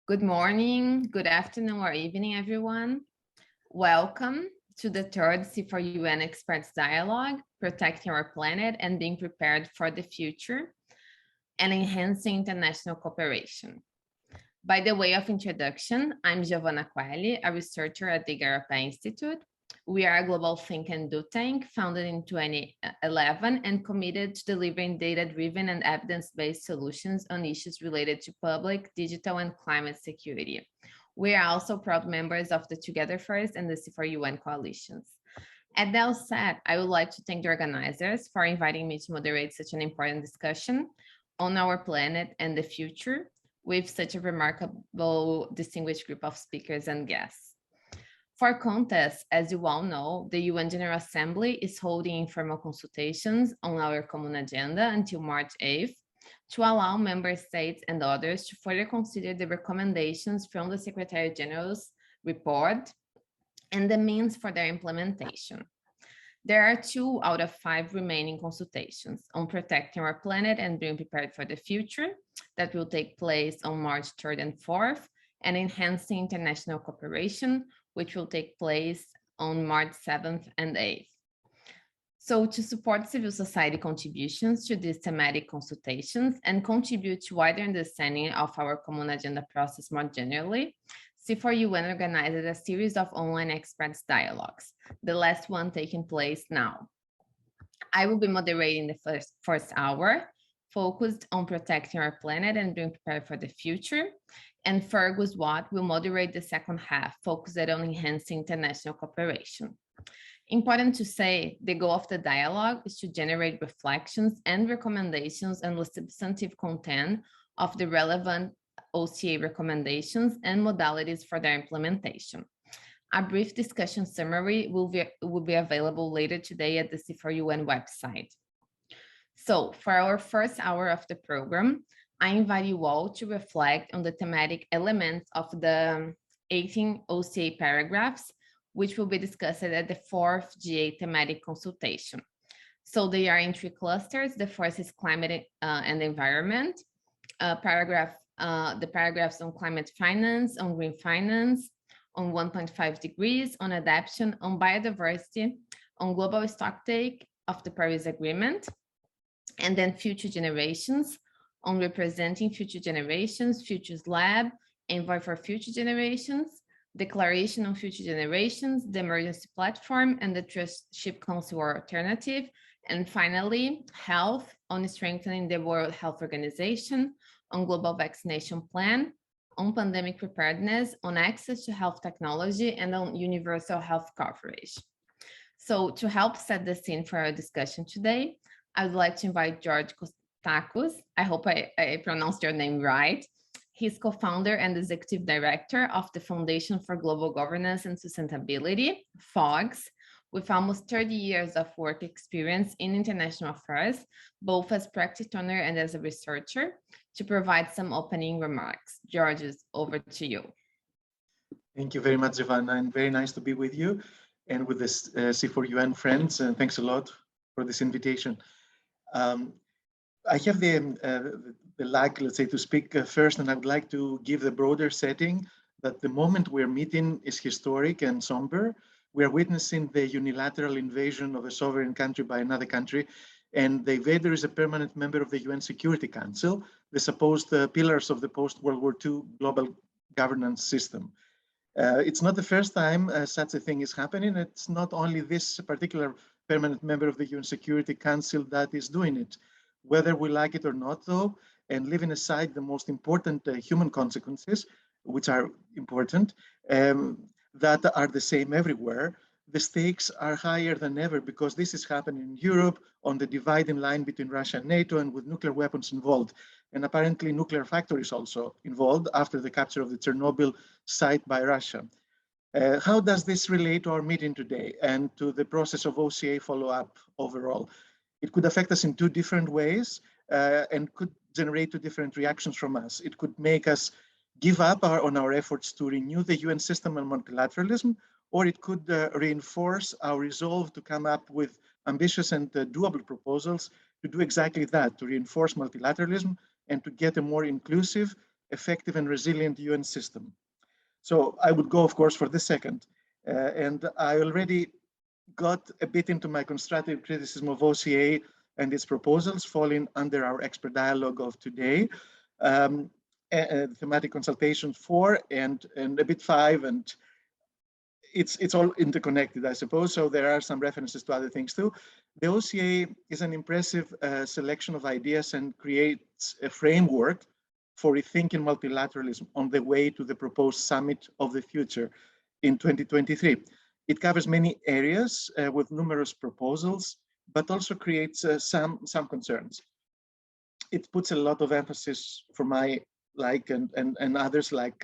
Good morning, good afternoon, or evening, everyone. Welcome to the third C4UN Experts Dialogue, Protecting Our Planet and Being Prepared for the Future and Enhancing International Cooperation. By the way of introduction, I'm Giovanna Quelli, a researcher at the Igarapé Institute. We are a global think and do tank founded in 2011 and committed to delivering data-driven and evidence-based solutions on issues related to public, digital, and climate security. We are also proud members of the Together First and the C4UN coalitions. At the outset, I would like to thank the organizers for inviting me to moderate such an important discussion on our planet and the future with such a remarkable, distinguished group of speakers and guests. For context, as you all know, the UN General Assembly is holding informal consultations on our common agenda until March 8th to allow member states and others to further consider the recommendations from the Secretary General's report and the means for their implementation. There are 2 out of 5 remaining consultations on protecting our planet and being prepared for the future that will take place on March 3rd and 4th, and enhancing international cooperation, which will take place on March 7th and 8th. So to support civil society contributions to these thematic consultations and contribute to wider understanding of our common agenda process more generally, C4UN organized a series of online experts dialogues, the last one taking place now. I will be moderating the first hour, focused on protecting our planet and being prepared for the future. And Fergus Watt will moderate the second half, focused on enhancing international cooperation. Important to say, the goal of the dialogue is to generate reflections and recommendations on the substantive content of the relevant OCA recommendations and modalities for their implementation. A brief discussion summary will be available later today at the C4UN website. So for our first hour of the program, I invite you all to reflect on the thematic elements of the 18 OCA paragraphs, which will be discussed at the 4th GA thematic consultation. So they are in 3 clusters. The first is climate and environment, the paragraphs on climate finance, on green finance, on 1.5 degrees, on adaptation, on biodiversity, on global stocktake of the Paris Agreement, and then future generations, on representing future generations, Futures Lab, Envoy for Future Generations, Declaration on Future Generations, the Emergency Platform, and the Trustship Council Alternative, and finally, health, on strengthening the World Health Organization, on global vaccination plan, on pandemic preparedness, on access to health technology, and on universal health coverage. So to help set the scene for our discussion today, I would like to invite George Kostakos. I hope I pronounced your name right. He's co-founder and executive director of the Foundation for Global Governance and Sustainability, FOGS, with almost 30 years of work experience in international affairs, both as practitioner and as a researcher, to provide some opening remarks. George, over to you. Thank you very much, Giovanna, and very nice to be with you and with the C4UN friends, and thanks a lot for this invitation. I have the luck, let's say, to speak first, and I would like to give the broader setting that the moment we're meeting is historic and somber. We are witnessing the unilateral invasion of a sovereign country by another country, and the invader is a permanent member of the UN Security Council, the supposed pillars of the post-World War II global governance system. It's not the first time such a thing is happening. It's not only this particular permanent member of the UN Security Council that is doing it. Whether we like it or not, though, and leaving aside the most important human consequences, which are important, that are the same everywhere, the stakes are higher than ever because this is happening in Europe on the dividing line between Russia and NATO and with nuclear weapons involved. And apparently nuclear factories also involved after the capture of the Chernobyl site by Russia. How does this relate to our meeting today and to the process of OCA follow-up overall? It could affect us in 2 different ways and could generate 2 different reactions from us. It could make us give up on our efforts to renew the UN system and multilateralism, or it could reinforce our resolve to come up with ambitious and doable proposals to do exactly that, to reinforce multilateralism and to get a more inclusive, effective and resilient UN system. So I would go, of course, for the second. And I already got a bit into my constructive criticism of OCA and its proposals falling under our expert dialogue of today. Thematic consultation 4 and a bit 5, and it's all interconnected, I suppose. So there are some references to other things too. The OCA is an impressive selection of ideas and creates a framework for rethinking multilateralism on the way to the proposed summit of the future in 2023. It covers many areas with numerous proposals, but also creates some concerns. It puts a lot of emphasis for my and others like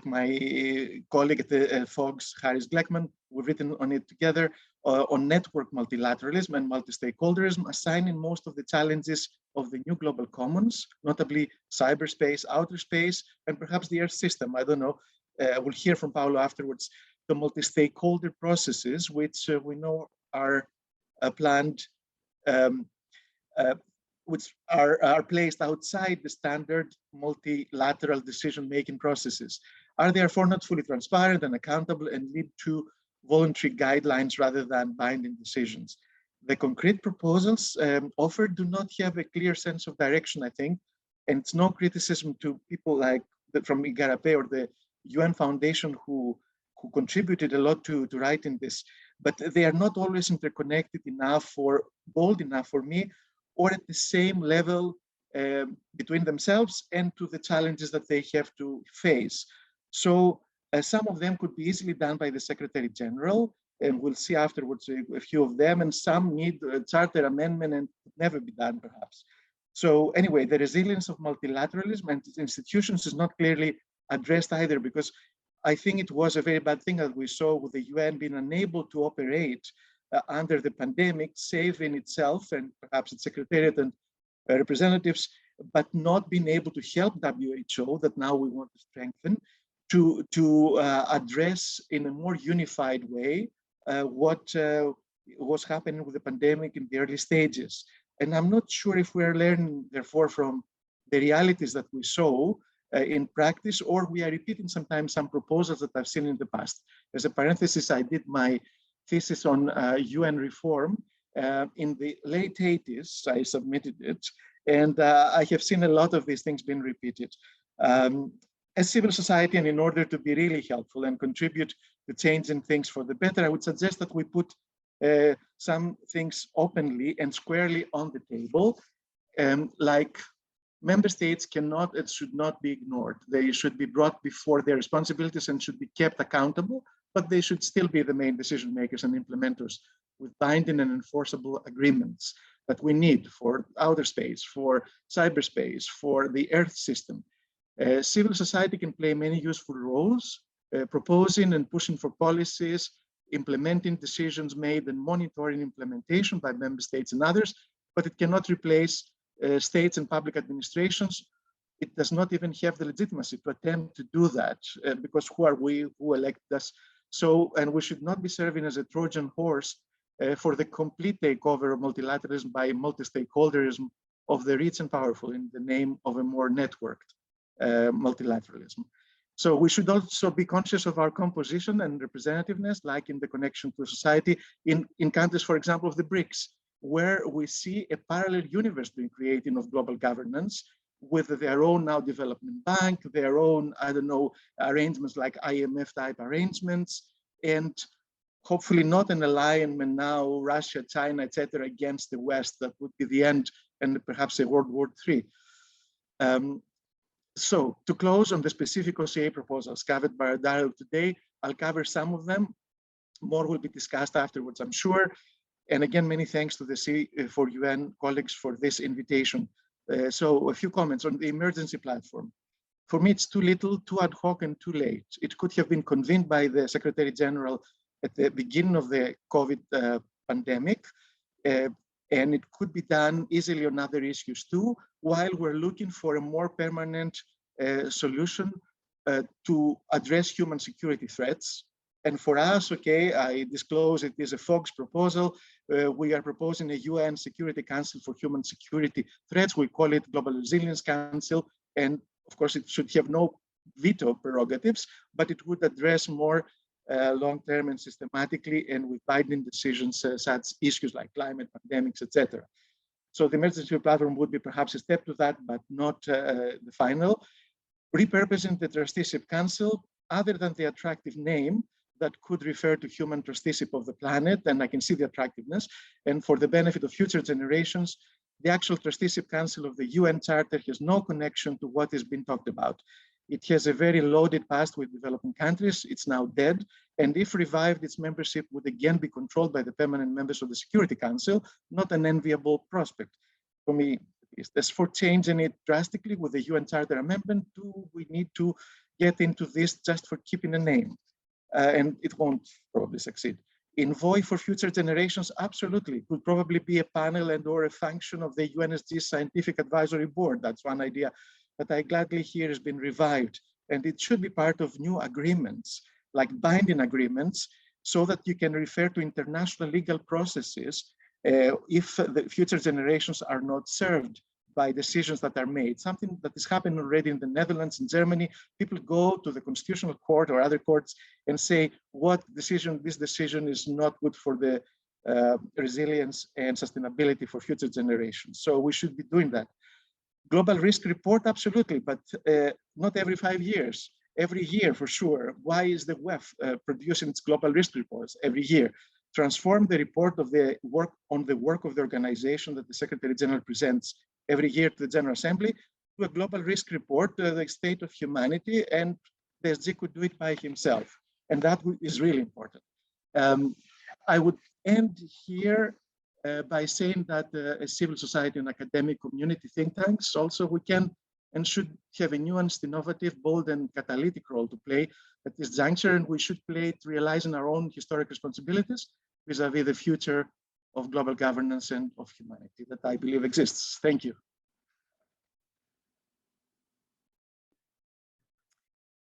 my colleague at the Fox, Harris Gleckman. We've written on it together on network multilateralism and multi-stakeholderism, assigning most of the challenges of the new global commons, notably cyberspace, outer space, and perhaps the Earth system. I don't know. We'll hear from Paolo afterwards. The multi-stakeholder processes, which we know are planned, which are placed outside the standard multilateral decision-making processes, are therefore not fully transparent and accountable and lead to voluntary guidelines rather than binding decisions. The concrete proposals offered do not have a clear sense of direction, I think, and it's no criticism to people like from Igarape or the UN Foundation who contributed a lot to writing this, but they are not always interconnected enough or bold enough for me, or at the same level between themselves and to the challenges that they have to face. So some of them could be easily done by the Secretary General, and we'll see afterwards a few of them, and some need a charter amendment and could never be done perhaps. So anyway, the resilience of multilateralism and its institutions is not clearly addressed either, because I think it was a very bad thing that we saw with the UN being unable to operate under the pandemic, saving itself and perhaps its secretariat and representatives, but not being able to help WHO, that now we want to strengthen, to address in a more unified way what was happening with the pandemic in the early stages. And I'm not sure if we're learning, therefore, from the realities that we saw in practice, or we are repeating sometimes some proposals that I've seen in the past. As a parenthesis, I did my thesis on UN reform in the late 80s. I submitted it, and I have seen a lot of these things being repeated. As civil society, and in order to be really helpful and contribute to changing things for the better, I would suggest that we put some things openly and squarely on the table, like member states cannot, it should not be ignored. They should be brought before their responsibilities and should be kept accountable, but they should still be the main decision makers and implementers with binding and enforceable agreements that we need for outer space, for cyberspace, for the Earth system. Civil society can play many useful roles, proposing and pushing for policies, implementing decisions made and monitoring implementation by member states and others, but it cannot replace states and public administrations. It does not even have the legitimacy to attempt to do that, because who are we, who elected us? So, and we should not be serving as a Trojan horse for the complete takeover of multilateralism by multi-stakeholderism of the rich and powerful in the name of a more networked multilateralism. So we should also be conscious of our composition and representativeness, like in the connection to society in countries, for example, of the BRICS, where we see a parallel universe being created of global governance with their own now development bank, their own, I don't know, arrangements like IMF type arrangements, and hopefully not an alignment now, Russia, China, etc., against the West. That would be the end and perhaps a World War III. So to close on the specific OCA proposals covered by our dialogue today, I'll cover some of them. More will be discussed afterwards, I'm sure. And again, many thanks to the C4UN colleagues for this invitation. So a few comments on the emergency platform. For me, it's too little, too ad hoc, and too late. It could have been convened by the Secretary General at the beginning of the COVID pandemic, and it could be done easily on other issues too, while we're looking for a more permanent solution to address human security threats And for us, okay, I disclose it is a Fox proposal. We are proposing a UN Security Council for Human Security Threats. We call it Global Resilience Council. And of course, it should have no veto prerogatives, but it would address more long-term and systematically and with binding decisions such issues like climate, pandemics, etc. So the emergency platform would be perhaps a step to that, but not the final. Repurposing the trusteeship council, other than the attractive name that could refer to human trusteeship of the planet, and I can see the attractiveness, and for the benefit of future generations, the actual trusteeship council of the UN Charter has no connection to what is being talked about. It has a very loaded past with developing countries. It's now dead. And if revived, its membership would again be controlled by the permanent members of the Security Council, not an enviable prospect for me. As for changing it drastically with the UN Charter Amendment, we need to get into this just for keeping a name. And it won't probably succeed. Envoy for future generations, absolutely. It would probably be a panel and or a function of the UNSG Scientific Advisory Board. That's one idea. But I gladly hear has been revived, and it should be part of new agreements, like binding agreements, so that you can refer to international legal processes if the future generations are not served by decisions that are made. Something that is happening already in the Netherlands and Germany. People go to the Constitutional Court or other courts and say, this decision is not good for the resilience and sustainability for future generations. So we should be doing that. Global risk report, absolutely, but not every 5 years, every year for sure. Why is the WEF producing its global risk reports every year? Transform the report of the work on the work of the organization that the Secretary General presents every year to the General Assembly to a global risk report, the state of humanity, and the SG could do it by himself. And that is really important. I would end here by saying that a civil society and academic community think tanks also we can and should have a nuanced, innovative, bold, and catalytic role to play at this juncture, and we should play it realizing our own historic responsibilities vis-a-vis the future of global governance and of humanity that I believe exists. Thank you.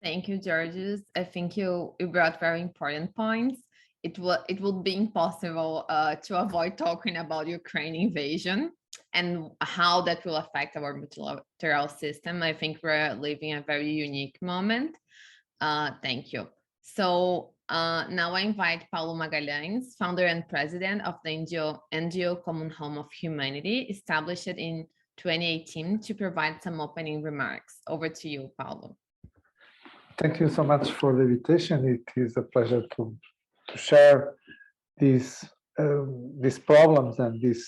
Thank you, Georgios. I think you brought very important points. It would be impossible to avoid talking about Ukraine invasion and how that will affect our multilateral system. I think we're living a very unique moment. Thank you. So now I invite Paulo Magalhães, founder and president of the NGO Common Home of Humanity, established in 2018, to provide some opening remarks. Over to you, Paulo. Thank you so much for the invitation. It is a pleasure to share these problems and these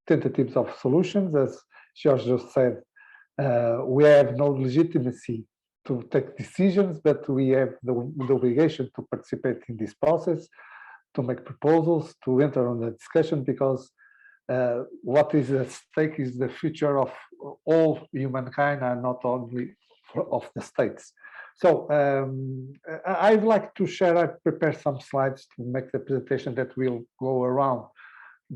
tentatives of solutions. As George just said, we have no legitimacy to take decisions, but we have the obligation to participate in this process, to make proposals, to enter on the discussion, because what is at stake is the future of all humankind and not only of the states. So I'd like to share, I prepared some slides to make the presentation that will go around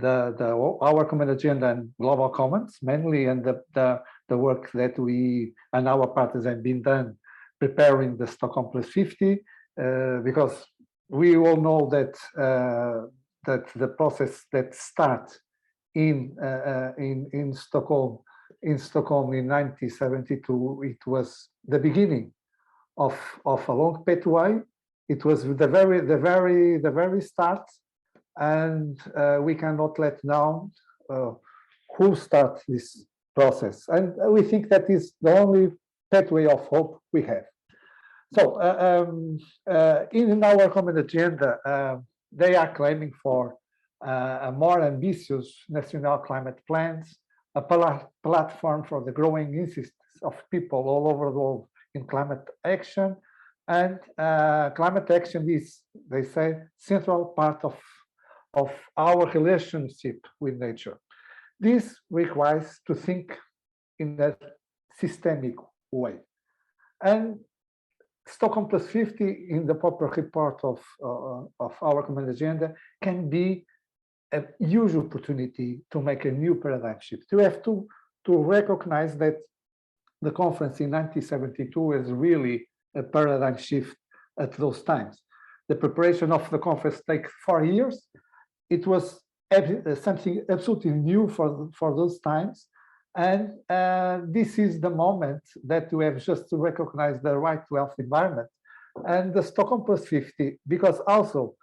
our common agenda and global commons mainly, and the work that we and our partners have been done preparing the Stockholm Plus 50, because we all know that the process that starts in Stockholm in 1972, it was the beginning of a long pathway. It was the very start, and we cannot let down who starts this process. And we think that is the only pathway of hope we have. So in our common agenda, they are claiming for a more ambitious national climate plans, a platform for the growing interest of people all over the world in climate action, and climate action is, they say, central part of our relationship with nature. This requires to think in a systemic way. And Stockholm Plus 50 in the proper report of our common agenda can be a huge opportunity to make a new paradigm shift. You have to recognize that the conference in 1972 is really a paradigm shift at those times. the preparation of the conference take 4 years. It was something absolutely new for those times. And this is the moment that we have just to recognize the right to health environment. And the Stockholm Plus 50, because also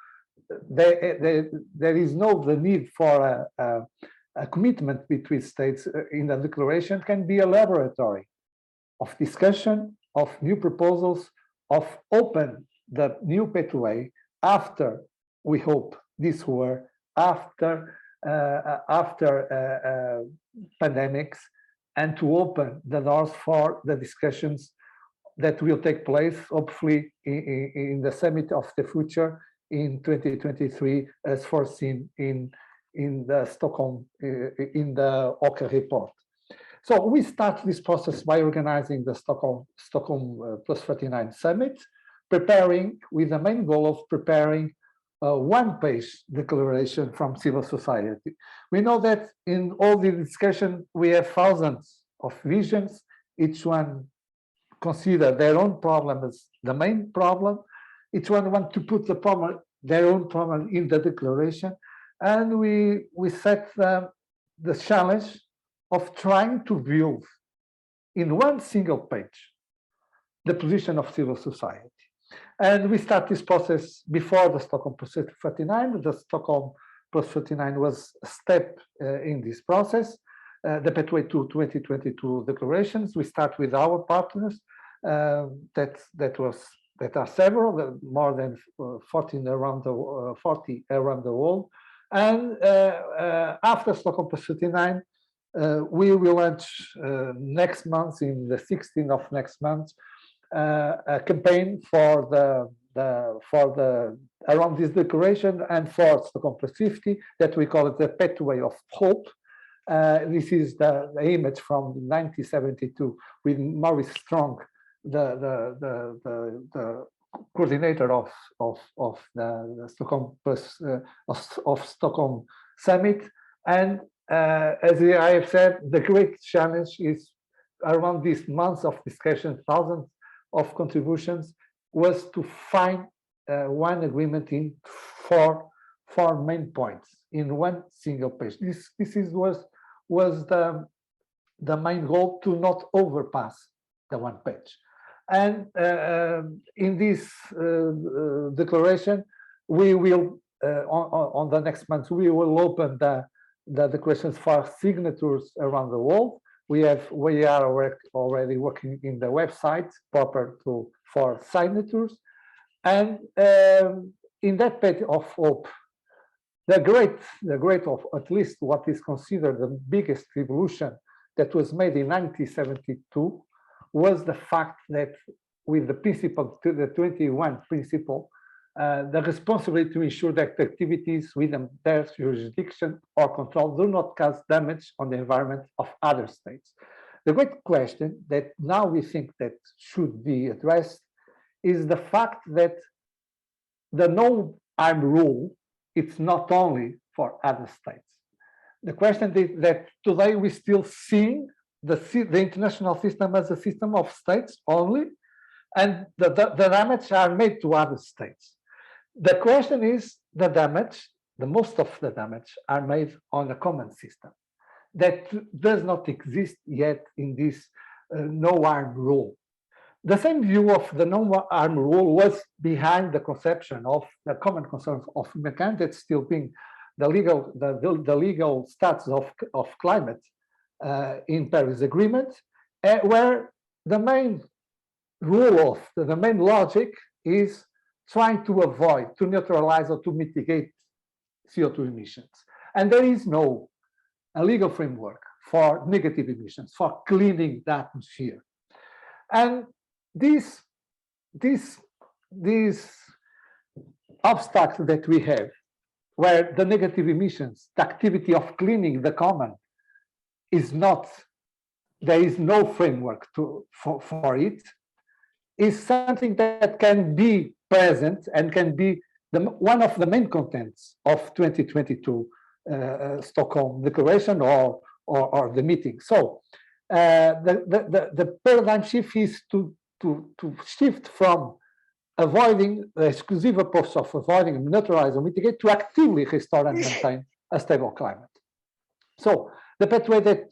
there is no the need for a commitment between states in the declaration, can be a laboratory of discussion, of new proposals, of open the new pathway after, we hope, this war, after pandemics, and to open the doors for the discussions that will take place, hopefully, in the Summit of the Future in 2023, as foreseen in the Stockholm, in the OCA report. So we start this process by organizing the Stockholm Plus 49 Summit, preparing with the main goal of preparing a one-page declaration from civil society. We know that in all the discussion, we have thousands of visions, each one consider their own problem as the main problem. Each one wants to put the problem, their own problem in the declaration. And we set the challenge of trying to build in one single page the position of civil society. And we start this process before the Stockholm Plus 49. The Stockholm Plus 49 was a step in this process. The pathway to 2022 declarations. We start with our partners. That are several, more than 40 around the world. And after Stockholm Plus 39, we will launch next month, in the 16th of next month, a campaign for the around this declaration and for Stockholm Plus 50, that we call it the pathway of hope. This is the image from 1972 with Maurice Strong, the coordinator of the Stockholm Plus of Stockholm Summit. And as I have said, the great challenge is around these months of discussion, thousands of contributions, was to find one agreement in four main points in one single page. This was the main goal, to not overpass the one page. And in this declaration, we will, on the next month, we will open the declarations for signatures around the world. We are already working in the website proper for signatures. And in that page of hope, the great of at least what is considered the biggest revolution that was made in 1972 was the fact that with the principle, the 21 principle, the responsibility to ensure that the activities within their jurisdiction or control do not cause damage on the environment of other states. The great question that now we think that should be addressed is the fact that the no-arm rule, it's not only for other states. The question is that today we still see the international system as a system of states only, and the damage are made to other states. The question is the most of the damage are made on a common system that does not exist yet in this no-arm rule. The same view of the no-arm rule was behind the conception of the common concerns of humankind, that's still being the legal status of climate in Paris Agreement, where the main rule of the main logic is trying to avoid, to neutralize, or to mitigate CO2 emissions. And there is no legal framework for negative emissions, for cleaning the atmosphere. And this obstacle that we have, where the negative emissions, the activity of cleaning the common is not, there is no framework for it, is something that can be present and can be one of the main contents of 2022 Stockholm Declaration or the meeting. So the paradigm shift is to shift from avoiding the exclusive approach of avoiding, neutralize, or mitigate to actively restore and maintain a stable climate. So the pathway that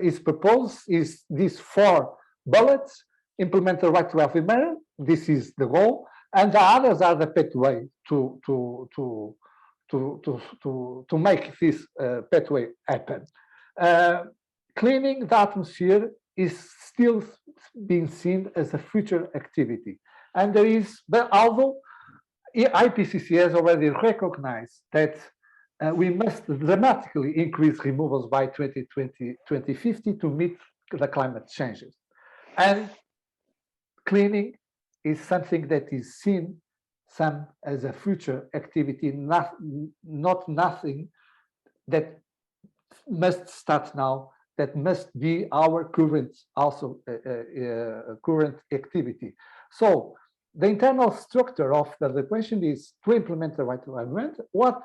is proposed is these 4 bullets: implement the right to healthy manner. This is the goal, and the others are the pathway to make this pathway happen. Cleaning the atmosphere is still being seen as a future activity, and there is, but although IPCC has already recognized that we must dramatically increase removals by 2050 to meet the climate changes. And cleaning is something that is seen some as a future activity, not nothing that must start now, that must be our current current activity. So the internal structure of the question is to implement the right to environment. What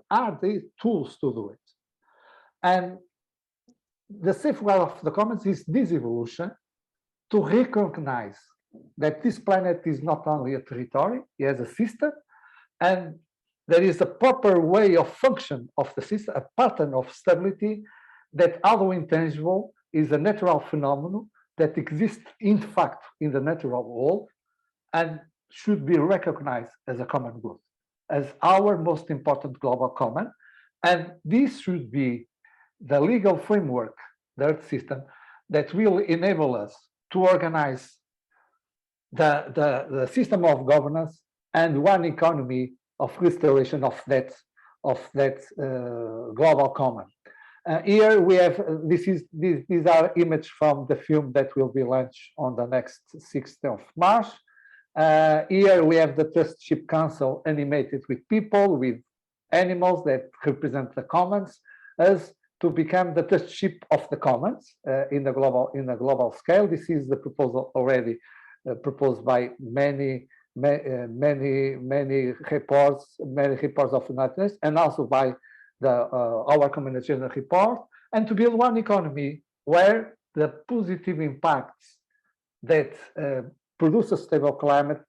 are the tools to do it? And the safeguard of the commons is this evolution to recognize that this planet is not only a territory, it has a system, and there is a proper way of function of the system, a pattern of stability that, although intangible, is a natural phenomenon that exists in fact in the natural world and should be recognized as a common good, as our most important global common. And this should be the legal framework, the Earth system, that will enable us to organize the system of governance and one economy of restoration of that global common. Here we have these are images from the film that will be launched on the next 6th of March. Here we have the Trusteeship Council animated with people, with animals that represent the commons, as to become the trusteeship of the commons in the global scale. This is the proposal already proposed by many reports of the United Nations, and also by our Common Agenda report, and to build one economy where the positive impacts that produce a stable climate,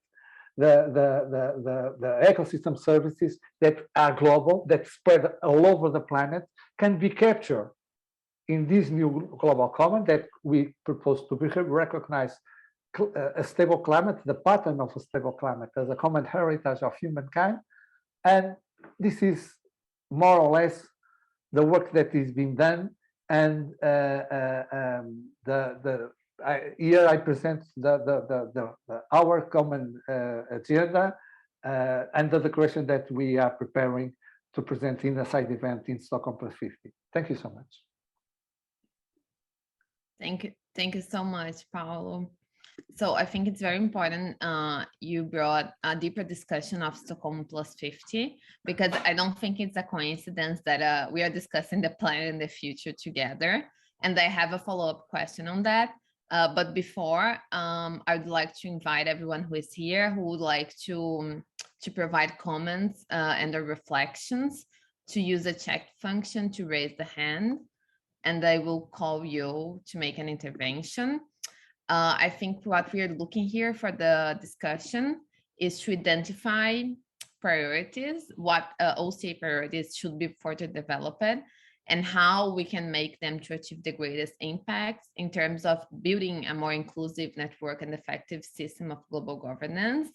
the ecosystem services that are global, that spread all over the planet, can be captured in this new global common that we propose to recognize a stable climate, the pattern of a stable climate as a common heritage of humankind. And this is more or less the work that is being done. And here I present our common agenda and the declaration that we are preparing to present in a side event in Stockholm +50. Thank you so much. Thank you so much, Paulo. So I think it's very important you brought a deeper discussion of Stockholm +50, because I don't think it's a coincidence that we are discussing the planet and the future together. And I have a follow-up question on that. But before, I would like to invite everyone who is here who would like to provide comments and their reflections to use the chat function to raise the hand, and I will call you to make an intervention. I think what we are looking here for the discussion is to identify priorities, what OCA priorities should be further developed, and how we can make them to achieve the greatest impact in terms of building a more inclusive network and effective system of global governance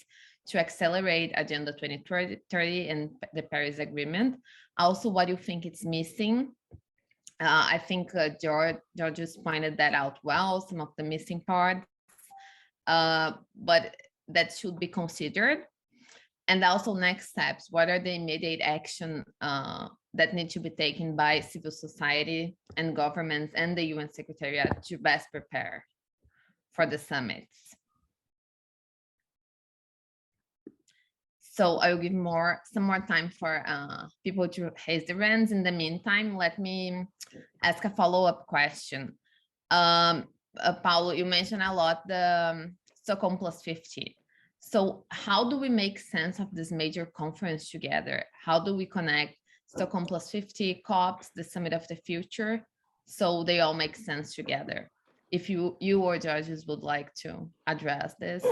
to accelerate Agenda 2030 and the Paris Agreement. Also, what you think it's missing. I think George just pointed that out well, some of the missing parts, but that should be considered. And also next steps, what are the immediate action that need to be taken by civil society and governments and the UN Secretariat to best prepare for the summits? So I will give some more time for people to raise their hands. In the meantime, let me ask a follow-up question. Paulo, you mentioned a lot the Stockholm +50. So how do we make sense of this major conference together? How do we connect Stockholm +50, COPs, the Summit of the Future, so they all make sense together? If you or judges would like to address this.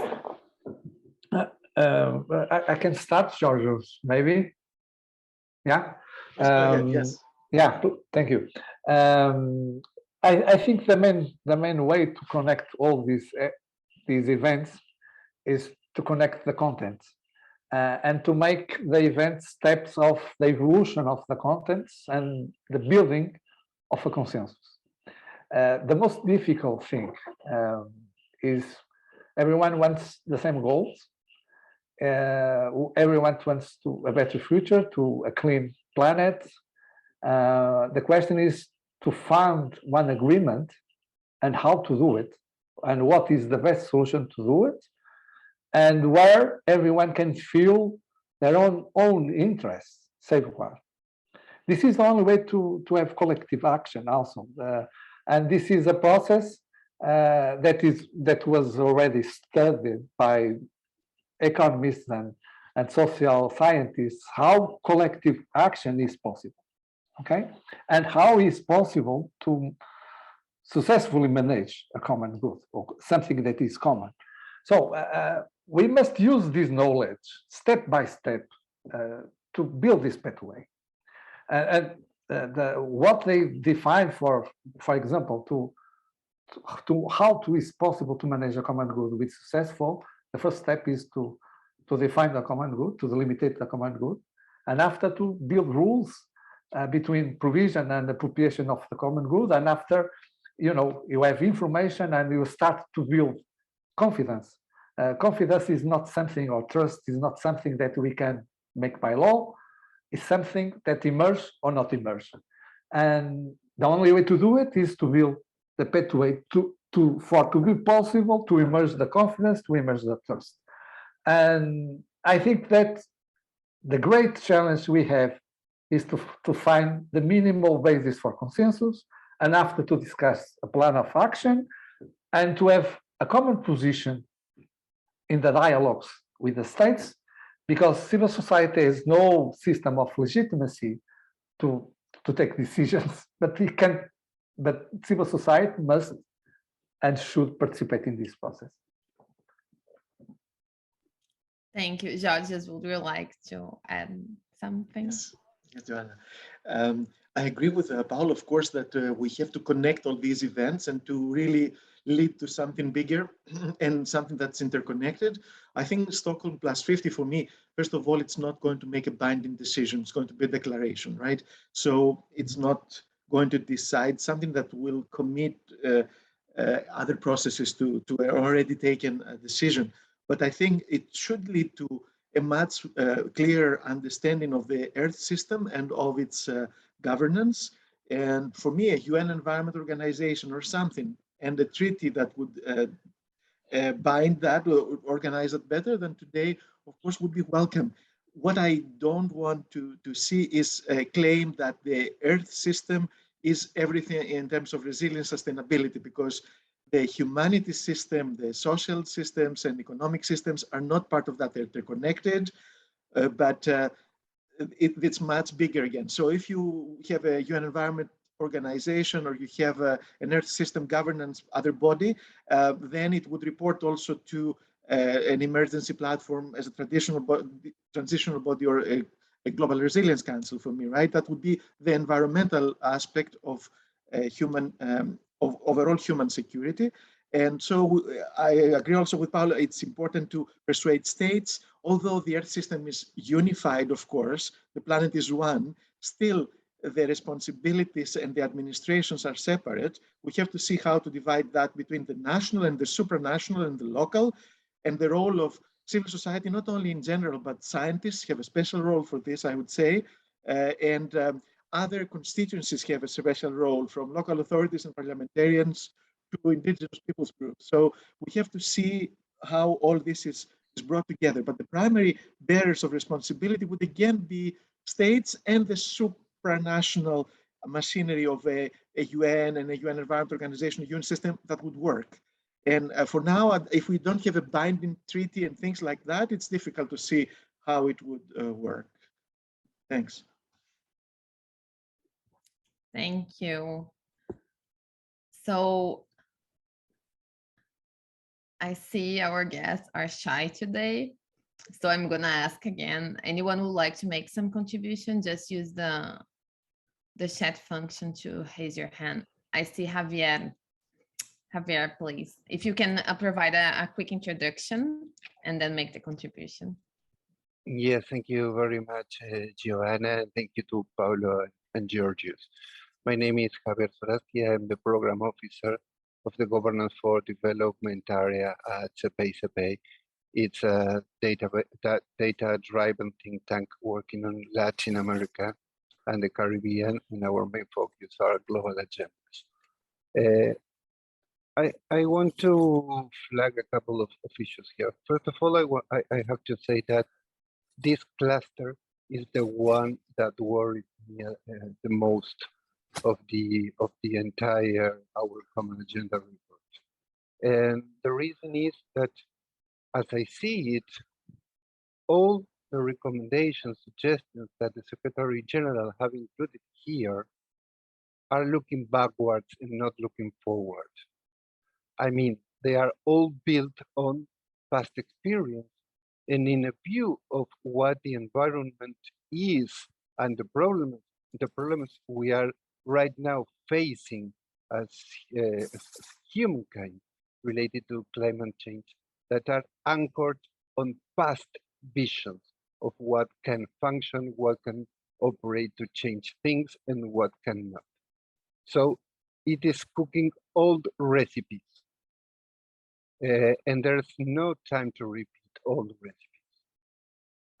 I can start, Georgios, maybe. Yeah. Yes, go ahead. Yes. Yeah. Thank you. I think the main way to connect all these events is to connect the contents and to make the event steps of the evolution of the contents and the building of a consensus. The most difficult thing is everyone wants the same goals. Everyone wants to a better future, to a clean planet. The question is to find one agreement and how to do it, and what is the best solution to do it, and where everyone can feel their own interests safeguarded. This is the only way to have collective action also. And this is a process that was already studied by economists and social scientists, how collective action is possible, okay? And how is possible to successfully manage a common good or something that is common. So we must use this knowledge step by step to build this pathway. And what they define for example, to how to is possible to manage a common good with successful, the first step is to define the common good, to delimitate the common good, and after to build rules between provision and appropriation of the common good, and after you have information and you start to build confidence. Confidence is not something, or trust is not something that we can make by law. It's something that emerges or not emerge. And the only way to do it is to build the pathway to be possible to emerge the confidence, to emerge the trust. And I think that the great challenge we have is to find the minimal basis for consensus, and after to discuss a plan of action and to have a common position in the dialogues with the states, because civil society has no system of legitimacy to take decisions, but civil society must and should participate in this process. Thank you. Georges, would you like to add something? Yes, Joanna. I agree with Paul, of course, that we have to connect all these events and to really lead to something bigger and something that's interconnected. I think Stockholm plus 50 for me, first of all, it's not going to make a binding decision. It's going to be a declaration, right? So it's not going to decide something that will commit other processes to already taken a decision. But I think it should lead to a much clearer understanding of the Earth system and of its governance. And for me, a UN Environment Organization or something, and a treaty that would bind that or organize it better than today, of course, would be welcome. What I don't want to see is a claim that the Earth system is everything in terms of resilience, sustainability, because the humanity system, the social systems and economic systems are not part of that. They're connected, but it's much bigger again. So if you have a UN Environment Organization or you have an Earth System Governance other body, then it would report also to an emergency platform as a transitional body or a Global Resilience Council for me, right? That would be the environmental aspect of human of overall human security. And so I agree also with Paolo, it's important to persuade states, although the Earth system is unified, of course, the planet is one, still the responsibilities and the administrations are separate. We have to see how to divide that between the national and the supranational and the local, and the role of civil society, not only in general, but scientists have a special role for this, I would say, and other constituencies have a special role, from local authorities and parliamentarians to indigenous peoples groups. So we have to see how all this is brought together. But the primary bearers of responsibility would again be states and the supranational machinery of a UN and a UN Environment Organization, a UN system that would work. And for now, if we don't have a binding treaty and things like that, it's difficult to see how it would work. Thanks. Thank you. So I see our guests are shy today. So I'm gonna ask again, anyone who would like to make some contribution, just use the chat function to raise your hand. I see Javier. Javier, please, if you can provide a quick introduction and then make the contribution. Yes, thank you very much, Giovanna, and thank you to Paulo and Georgios. My name is Javier Sorasti. I am the Program Officer of the Governance for Development area at CPI. It's a data-driven think tank working on Latin America and the Caribbean, and our main focus are global agendas. I want to flag a couple of issues here. First of all, I have to say that this cluster is the one that worries me the most of the entire our common agenda report. And the reason is that, as I see it, all the recommendations, suggestions that the Secretary General have included here are looking backwards and not looking forward. I mean, they are all built on past experience and in a view of what the environment is and the problems we are right now facing as humankind related to climate change that are anchored on past visions of what can function, what can operate to change things, and what cannot. So it is cooking old recipes. And there's no time to repeat all the recipes.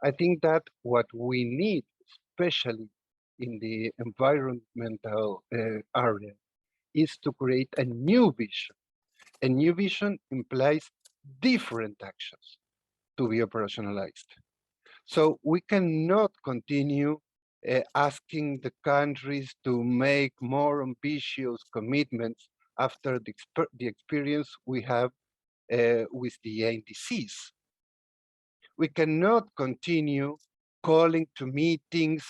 I think that what we need, especially in the environmental area, is to create a new vision. A new vision implies different actions to be operationalized. So we cannot continue asking the countries to make more ambitious commitments after the experience we have with the NDCs. We cannot continue calling to meetings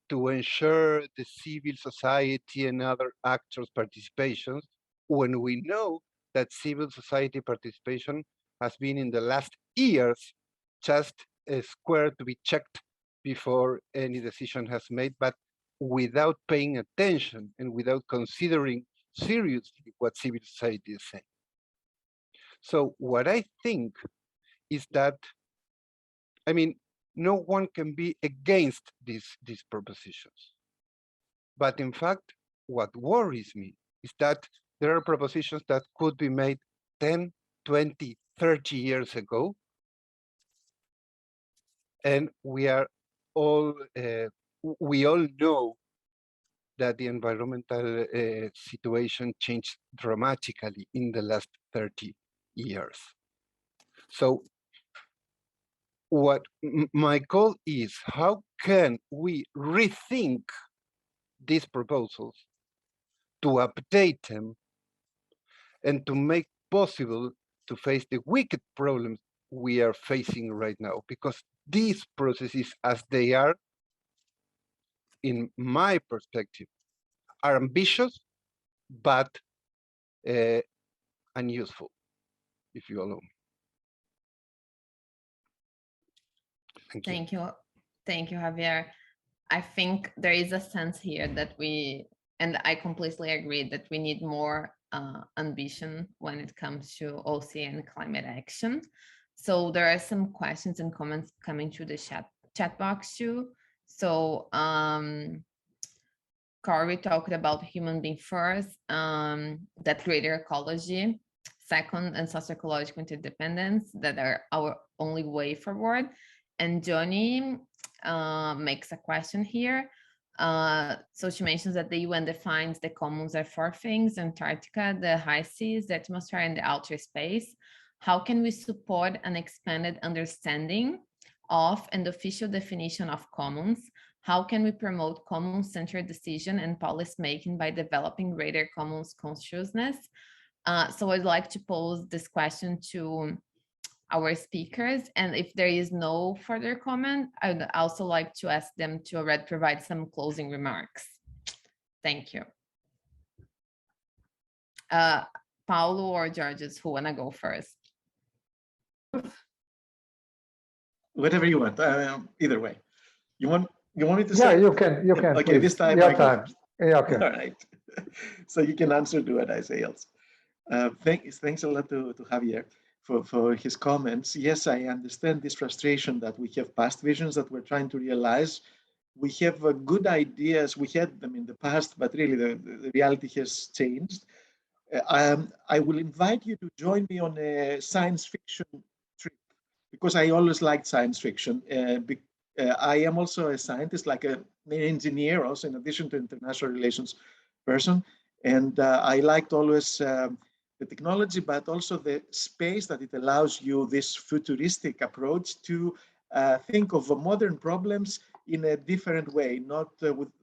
to ensure the civil society and other actors' participations when we know that civil society participation has been in the last years just a square to be checked before any decision has made, but without paying attention and without considering seriously what civil society is saying. So what I think is that, I mean, no one can be against these propositions. But in fact, what worries me is that there are propositions that could be made 10, 20, 30 years ago. And we all know that the environmental situation changed dramatically in the last 30 years. So what my goal is, how can we rethink these proposals to update them and to make possible to face the wicked problems we are facing right now? Because these processes, as they are, in my perspective, are ambitious, but unuseful, if you allow me. Thank you. Thank you, Javier. I think there is a sense here that and I completely agree that we need more ambition when it comes to ocean climate action. So there are some questions and comments coming through the chat box too. So Corey talked about human being first, that greater ecology, second, and socio-ecological interdependence that are our only way forward. And Johnny makes a question here. So she mentions that the UN defines the commons are four things: Antarctica, the high seas, the atmosphere, and the outer space. How can we support an expanded understanding of and official definition of commons? How can we promote commons-centered decision and policy making by developing greater commons consciousness? So I'd like to pose this question to our speakers, and if there is no further comment, I would also like to ask them to already provide some closing remarks. Thank you. Paulo or Georges, who wanna go first? whatever you want. Either way. You want me to Yeah, say? you can. Okay, Please. this time Your I go time. first. Yeah, okay. All right. So you can answer to what I say else. Thanks a lot to Javier for his comments. Yes, I understand this frustration that we have past visions that we're trying to realize. We have good ideas. We had them in the past, but really the reality has changed. I will invite you to join me on a science fiction trip because I always liked science fiction. I am also a scientist, like an engineer, also in addition to international relations person. And I liked always the technology, but also the space that it allows you, this futuristic approach to think of modern problems in a different way, not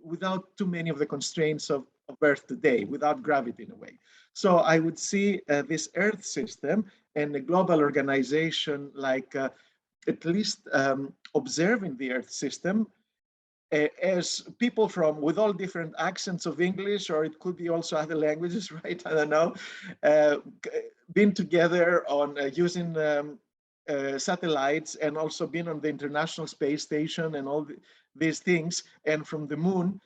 without too many of the constraints of Earth today, without gravity in a way. So I would see this Earth system and a global organization like at least observing the Earth system as people from with all different accents of English, or it could be also other languages, right? I don't know, been together on using satellites and also been on the International Space Station and all these things, and from the moon,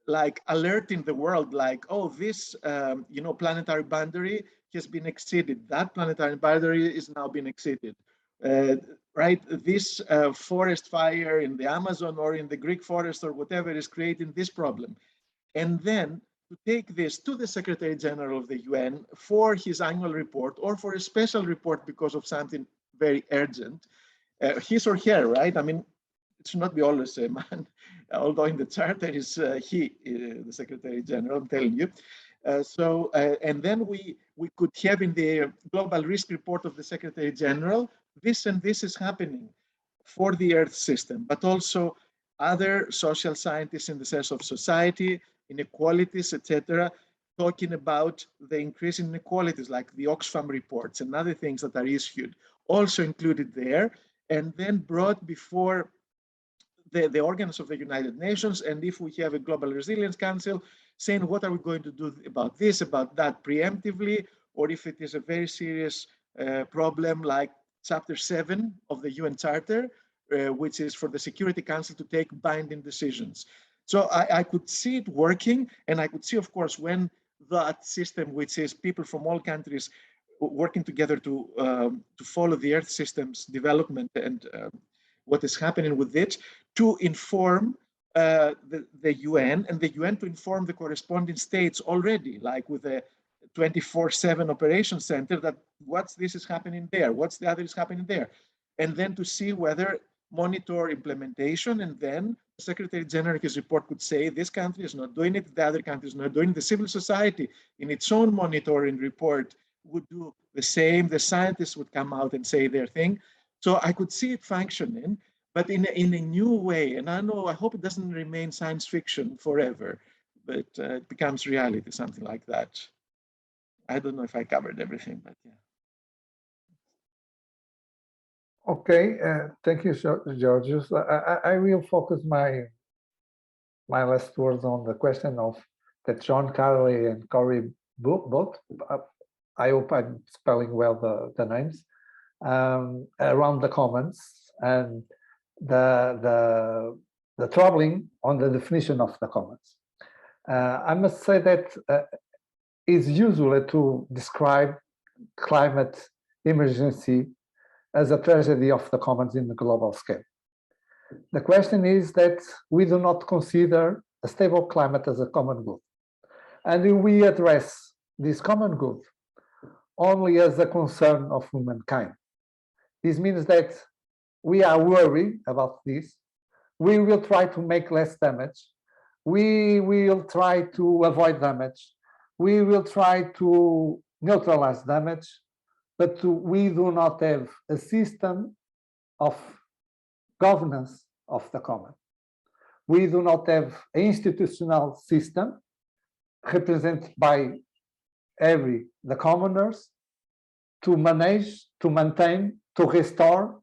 like alerting the world, like, oh, this planetary boundary has been exceeded. That planetary boundary is now being exceeded. Right, this forest fire in the Amazon or in the Greek forest or whatever is creating this problem. And then to take this to the Secretary General of the UN for his annual report or for a special report because of something very urgent, his or her, right? I mean, it should not be always a man, although in the charter is he, the Secretary General, I'm telling you. And then we could have in the global risk report of the Secretary General, this and this is happening for the Earth system, but also other social scientists in the sense of society, inequalities, etc., talking about the increase in inequalities, like the Oxfam reports and other things that are issued, also included there, and then brought before the organs of the United Nations. And if we have a Global Resilience Council, saying what are we going to do about this, about that preemptively, or if it is a very serious problem like Chapter 7 of the UN Charter, which is for the Security Council to take binding decisions. So I could see it working, and I could see, of course, when that system, which is people from all countries working together to follow the Earth system's development and what is happening with it, to inform the UN, and the UN to inform the corresponding states already, like with a 24/7 operation center, that what's this is happening there, what's the other is happening there, and then to see whether monitor implementation, and then the Secretary General, his report could say this country is not doing it, the other country is not doing it. The civil society in its own monitoring report would do the same. The scientists would come out and say their thing. So I could see it functioning, but in a new way. And I hope it doesn't remain science fiction forever, but it becomes reality, something like that. I don't know if I covered everything, but yeah. Okay, thank you, Georgios. I will focus my last words on the question of that John Carley and Corey both. I hope I'm spelling well the names, around the commons and the troubling on the definition of the commons. I must say that it's usual to describe climate emergency as a tragedy of the commons in the global scale. The question is that we do not consider a stable climate as a common good. And we address this common good only as a concern of humankind. This means that we are worried about this. We will try to make less damage. We will try to avoid damage. We will try to neutralize damage, but we do not have a system of governance of the common. We do not have an institutional system represented by the commoners to manage, to maintain, to restore,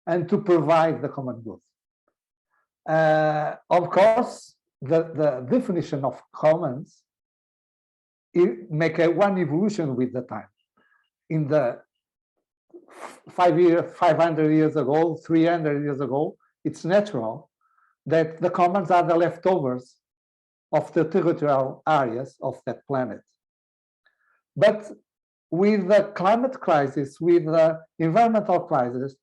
and to provide the common good. Of course, the definition of commons make one evolution with the time. In the 500 years ago, 300 years ago, it's natural that the commons are the leftovers of the territorial areas of that planet. But with the climate crisis, with the environmental crisis,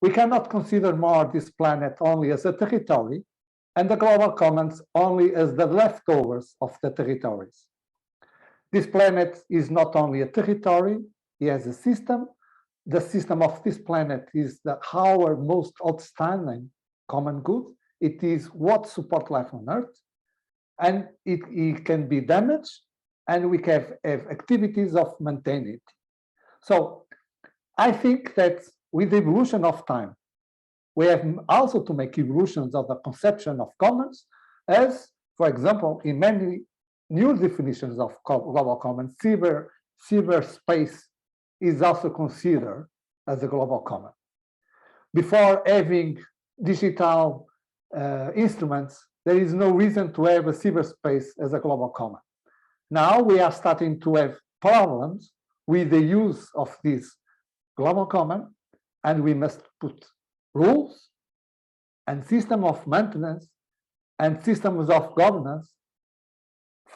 we cannot consider more this planet only as a territory and the global commons only as the leftovers of the territories. This planet is not only a territory, it has a system. The system of this planet is our most outstanding common good. It is what supports life on Earth, and it can be damaged, and we can have activities of maintaining it. So I think that with the evolution of time, we have also to make evolutions of the conception of commons, as, for example, in many new definitions of global commons, cyberspace is also considered as a global common. Before having digital instruments, there is no reason to have a cyberspace as a global common. Now we are starting to have problems with the use of this global common, and we must put rules and system of maintenance and systems of governance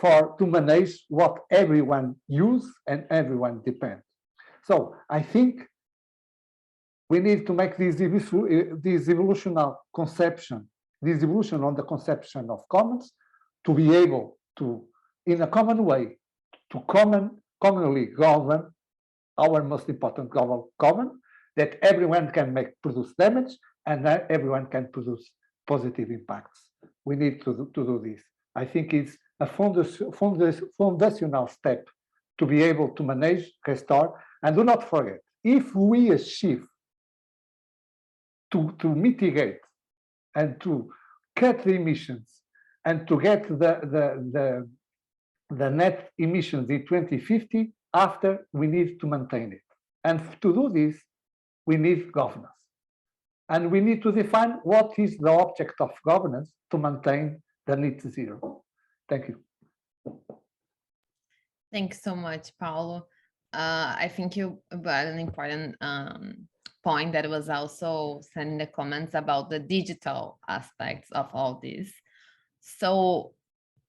to manage what everyone use and everyone depends. So I think we need to make this evolutional conception, this evolution on the conception of commons, to be able to, in a common way, to commonly govern our most important global common, that everyone can produce damage and that everyone can produce positive impacts. We need to do this. I think it's a foundational step to be able to manage, restore, and do not forget, if we achieve to mitigate and to cut the emissions and to get the net emissions in 2050, after we need to maintain it. And to do this, we need governance. And we need to define what is the object of governance to maintain the net zero. Thank you. Thanks so much, Paulo. I think you brought an important point that was also said in the comments about the digital aspects of all this. So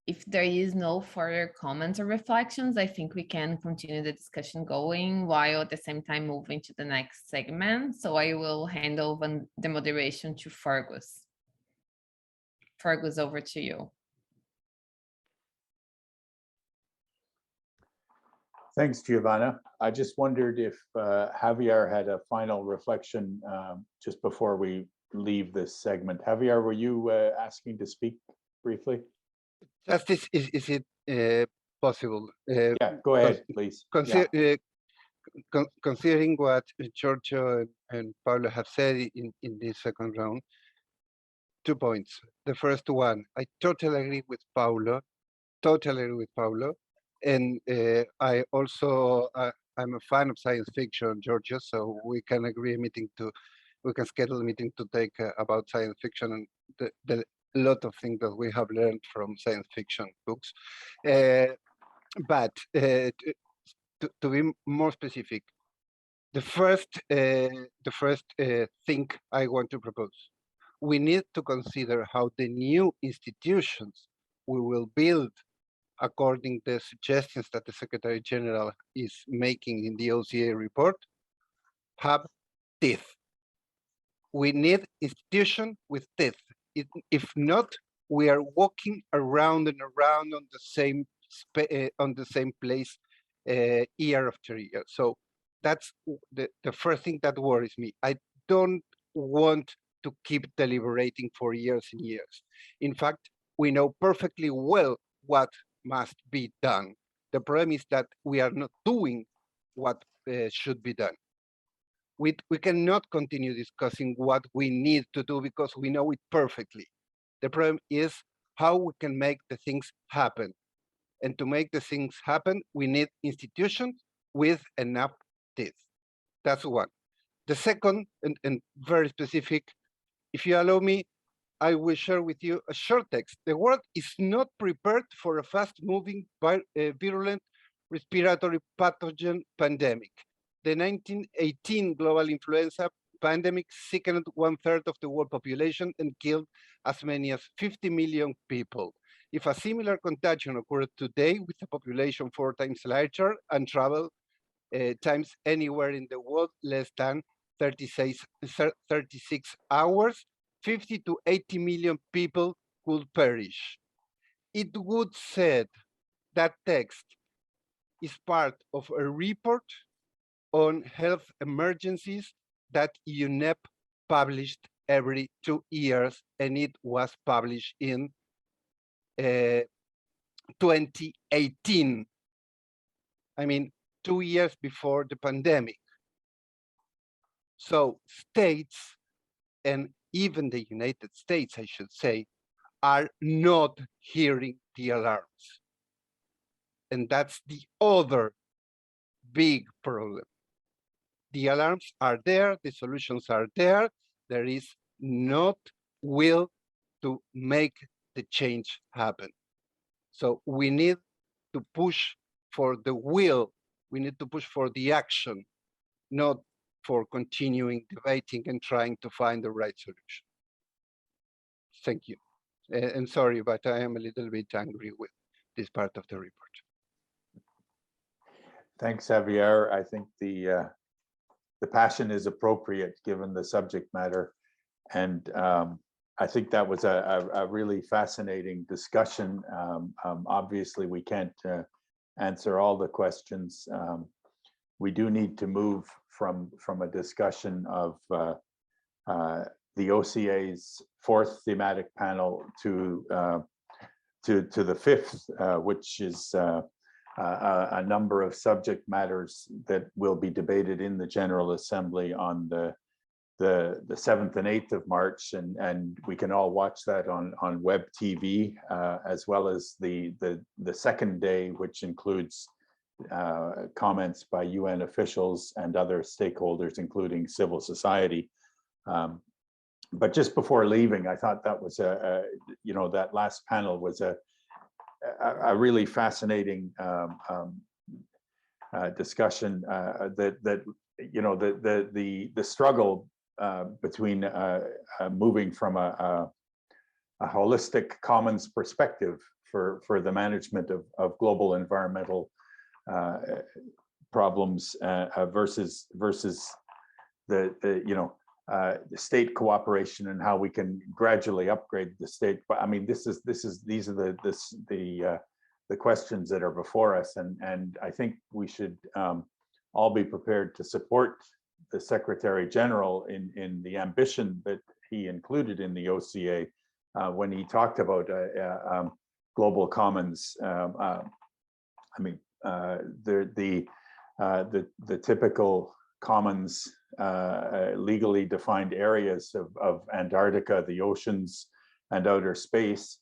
if there is no further comments or reflections, I think we can continue the discussion going while at the same time moving to the next segment. So I will hand over the moderation to Fergus. Fergus, over to you. Thanks, Giovanna. I just wondered if Javier had a final reflection just before we leave this segment. Javier, were you asking to speak briefly? Justice, is it possible? Yeah, go ahead, please. Considering what Giorgio and Paulo have said in this second round, 2 points. The first one, I totally agree with Paulo, and I also I'm a fan of science fiction, Giorgio, so we can agree we can schedule a meeting to take about science fiction and the lot of things that we have learned from science fiction books. But to be more specific, the first thing I want to propose, we need to consider how the new institutions we will build according to the suggestions that the Secretary General is making in the OCA report, have teeth. We need institution with teeth. If not, we are walking around and around on the same place year after year. So that's the first thing that worries me. I don't want to keep deliberating for years and years. In fact, we know perfectly well what must be done. The problem is that we are not doing what should be done. We cannot continue discussing what we need to do because we know it perfectly. The problem is how we can make the things happen. And to make the things happen, we need institutions with enough teeth. That's one. The second, and very specific, if you allow me, I will share with you a short text. The world is not prepared for a fast-moving, virulent respiratory pathogen pandemic. The 1918 global influenza pandemic sickened 1/3 of the world population and killed as many as 50 million people. If a similar contagion occurred today with a population 4 times larger and travel times anywhere in the world less than 36 hours, 50 to 80 million people could perish. It would said that text is part of a report on health emergencies that UNEP published every 2 years, and it was published in 2018. I mean, 2 years before the pandemic. So states, and even the United States, I should say, are not hearing the alarms. And that's the other big problem. The alarms are there, the solutions are there. There is not will to make the change happen. So we need to push for the will. We need to push for the action, not for continuing debating and trying to find the right solution. Thank you. And sorry, but I am a little bit angry with this part of the report. Thanks, Javier. I think the passion is appropriate given the subject matter. And I think that was a really fascinating discussion. Obviously, we can't answer all the questions. We do need to move from a discussion of the OCA's 4th thematic panel to the 5th, which is a number of subject matters that will be debated in the General Assembly on the 7th and 8th of March, and we can all watch that on web TV, as well as the second day, which includes comments by UN officials and other stakeholders, including civil society. But just before leaving, I thought that was that last panel was a really fascinating discussion. The struggle between moving from a holistic commons perspective for the management of global environmental problems versus the state cooperation and how we can gradually upgrade the state. But I mean, these are the questions that are before us, and I think we should all be prepared to support the Secretary General in the ambition that he included in the OCA when he talked about global commons. I mean, the typical commons, legally defined areas of Antarctica, the oceans, and outer space.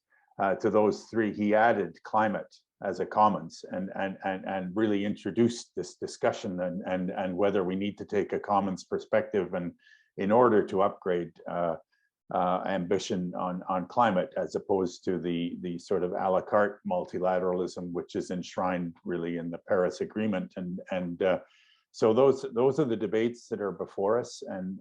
To those three, he added climate as a commons, and really introduced this discussion and whether we need to take a commons perspective and in order to upgrade ambition on climate, as opposed to the sort of a la carte multilateralism, which is enshrined really in the Paris Agreement. And so those are the debates that are before us, and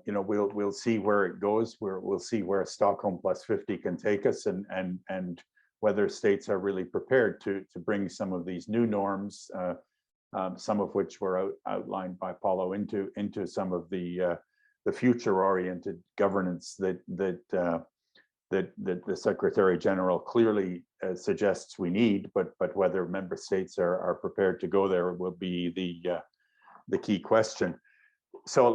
we'll see where it goes. We'll see where Stockholm plus 50 can take us, and whether states are really prepared to bring some of these new norms, some of which were outlined by Paulo, into some of the future-oriented governance that the Secretary General clearly suggests we need, but whether member states are prepared to go there will be the key question. So